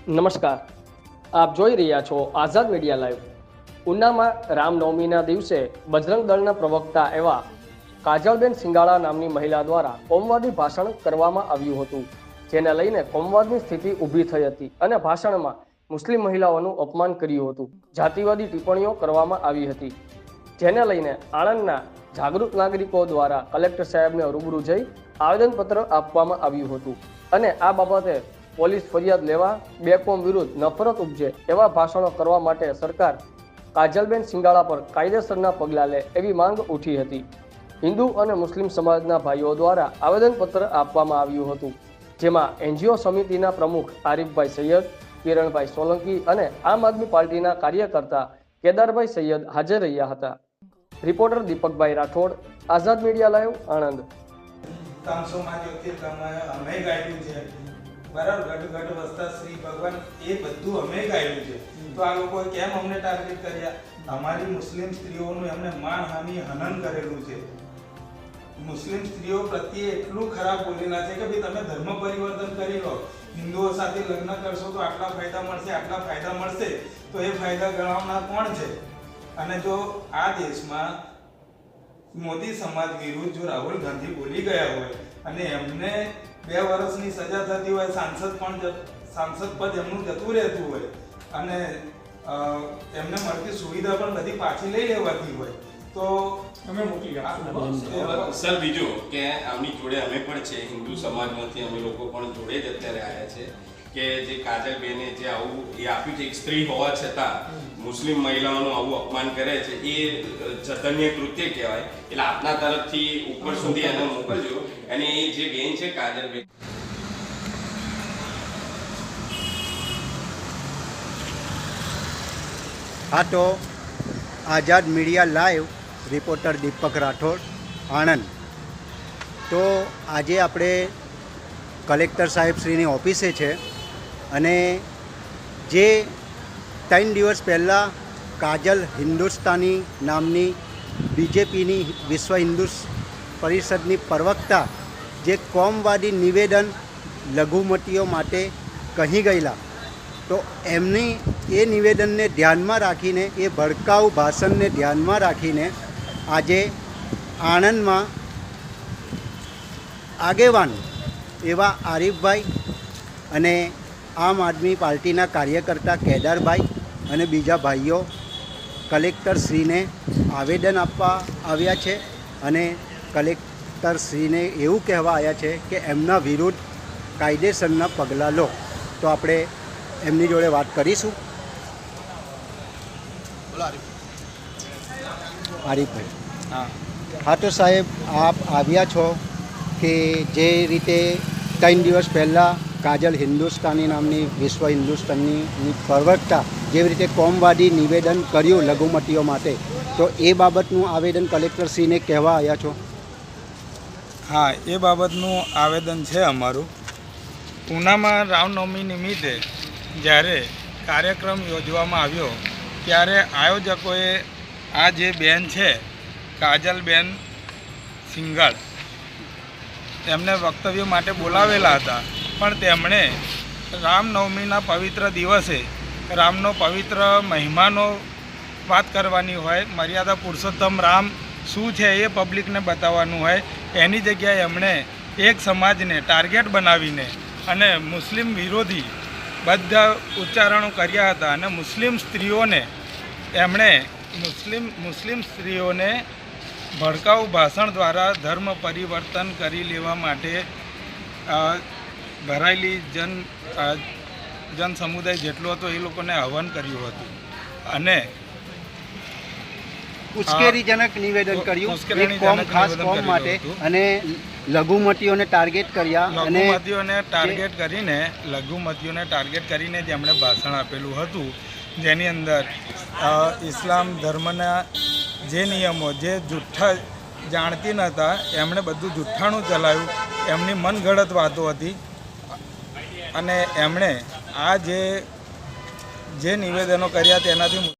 નમસ્કાર, આપ જોઈ રહ્યા છો આઝાદ મીડિયા લાઈવ। ઉનામાં રામનવમીના દિવસે બજરંગ દળના પ્રવક્તા એવા કાજલબેન સિંગાળા નામની મહિલા દ્વારા કોમવાદી ભાષણ કરવામાં આવ્યું હતું, જેને લઈને કોમવાદની સ્થિતિ ઊભી થઈ હતી અને ભાષણમાં મુસ્લિમ મહિલાઓનું અપમાન કર્યું હતું, જાતિવાદી ટિપ્પણીઓ કરવામાં આવી હતી, જેને લઈને આણંદના જાગૃત નાગરિકો દ્વારા કલેક્ટર સાહેબને રૂબરૂ જઈ આવેદનપત્ર આપવામાં આવ્યું હતું અને આ બાબતે પોલીસ ફરિયાદ લેવા, બે કોમ વિરુદ્ધ નફરત ઉપજે એવા ભાષણો કરવા માટે સરકાર કાજલબેન સિંગાળા પર કાયદેસરના પગલાં લે એવી માંગ ઉઠી હતી। હિન્દુ અને મુસ્લિમ સમાજના ભાઈઓ દ્વારા આવેદનપત્ર આપવામાં આવ્યું હતું, જેમાં એનજીઓ સમિતિના પ્રમુખ આરિફભાઈ સૈયદ, કિરણભાઈ સોલંકી અને આમ આદમી પાર્ટીના કાર્યકર્તા કેદારભાઈ સૈયદ હાજર રહ્યા હતા। રિપોર્ટર દીપકભાઈ રાઠોડ, આઝાદ મીડિયા લાઈવ, આણંદ। બરાબર, ઘટ વસતા શ્રી ભગવાન એ બધું અમે ગાયું છે, તો આ લોકોએ કેમ અમને ટાર્ગેટ કર્યા? અમારી મુસ્લિમ સ્ત્રીઓનું એમને માનહાનિ હનન કરેલું છે। મુસ્લિમ સ્ત્રીઓ પ્રત્યે એટલું ખરાબ બોલેલા છે કે ભાઈ તમે ધર્મ પરિવર્તન કરી લો, હિન્દુઓ સાથે લગ્ન કરશો તો આટલા ફાયદા મળશે, આટલા ફાયદા મળશે, તો એ ફાયદા ગણાવનાર કોણ છે? અને જો આ દેશમાં મોદી સમાજ વિરુદ્ધ જો રાહુલ ગાંધી બોલી ગયા હોય અને એમને 2 વર્ષની સજા થતી હોય, સાંસદ પદ એમનું જતું રહેતું હોય અને એમને મળતી સુવિધા પણ બધી પાછી લઈ લેવાતી હોય, તો અમે મોકલી આપીશું સર। બીજું કે આમની જોડે અમે પણ છે, હિન્દુ સમાજમાંથી અમે લોકો પણ જોડે જ અત્યારે આવ્યા છે કે જે કાજલબેને જે આવું એ આપ્યું છે, એક સ્ત્રી હોવા છતાં મુસ્લિમ મહિલાઓનું આવું અપમાન કરે છે, એ જતન્ય કૃત્ય કહેવાય। એટલે આપના તરફથી ઉપર સુધી એને મોકલજો અને એ જે બેન છે કાજલબેન। હા, તો આઝાદ મીડિયા લાઈવ, રિપોર્ટર દીપક રાઠોડ, આણંદ। તો આજે આપણે કલેક્ટર સાહેબશ્રીની ઓફિસે છે અને જે 3 દિવસ પહેલાં કાજલ હિન્દુસ્તાની નામની બીજેપીની વિશ્વ હિન્દુ પરિષદની પ્રવક્તા જે કોમવાદી નિવેદન લઘુમતીઓ માટે કહી ગયેલા, તો એમની એ નિવેદનને ધ્યાનમાં રાખીને, એ ભડકાઉ ભાષણને ધ્યાનમાં રાખીને આજે આણંદમાં આગેવાન એવા આરિફભાઈ અને આમ આદમી પાર્ટીના કાર્યકર્તા કેદારભાઈ અને બીજા ભાઈઓ કલેક્ટરશ્રીને આવેદન આપવા આવ્યા છે અને કલેક્ટરશ્રીને એવું કહેવા આવ્યા છે કે એમના વિરુદ્ધ કાયદેસરના પગલાં લો। તો આપણે એમની જોડે વાત કરીશું। આરિફભાઈ। હા, તો સાહેબ, આપ આવ્યા છો કે જે રીતે 3 દિવસ પહેલાં કાજલ હિન્દુસ્તાની નામની વિશ્વ હિન્દુસ્તાનની પ્રવક્તા જેવી રીતે કોમવાદી નિવેદન કર્યું લઘુમતીઓ માટે, તો એ બાબતનું આવેદન કલેક્ટરશ્રીને કહેવા આવ્યા છો? હા, એ બાબતનું આવેદન છે અમારું। પૂનામાં રામનવમી નિમિત્તે જ્યારે કાર્યક્રમ યોજવામાં આવ્યો ત્યારે આયોજકોએ આ જે બેન છે કાજલબેન સિંગાળ, એમને વક્તવ્ય માટે બોલાવેલા હતા, પણ તેમણે રામનવમીના પવિત્ર દિવસે રામનો પવિત્ર મહિમાનો વાત કરવાની હોય, મર્યાદા પુરુષોત્તમ રામ શું છે એ પબ્લિકને બતાવવાનું હોય, એની જગ્યાએ એમણે એક સમાજને ટાર્ગેટ બનાવીને અને મુસ્લિમ વિરોધી બધા ઉચ્ચારણો કર્યા હતા અને મુસ્લિમ સ્ત્રીઓને એમણે મુસ્લિમ સ્ત્રીઓને ભડકાઉ ભાષણ દ્વારા ધર્મ પરિવર્તન કરી લેવા માટે ભરાયેલી જન સમુદાય જેટલો હતો એ લોકોને આહ્વાન કર્યું હતું અને ઉશ્કેરીજનક નિવેદન કર્યું કોમ, ખાસ કોમ માટે, અને લઘુમતીઓને ટાર્ગેટ કર્યા અને લઘુમતીઓને ટાર્ગેટ કરીને જેમણે ભાષણ આપેલું હતું, જેની અંદર ઇસ્લામ ધર્મના જે નિયમો જે જુઠ્ઠા જાણતી નહોતા એમણે બધું જુઠ્ઠાણું ચલાવ્યું, એમની મનગઢત વાતો હતી અને એમણે આ જે નિવેદનો કર્યા તેનાથી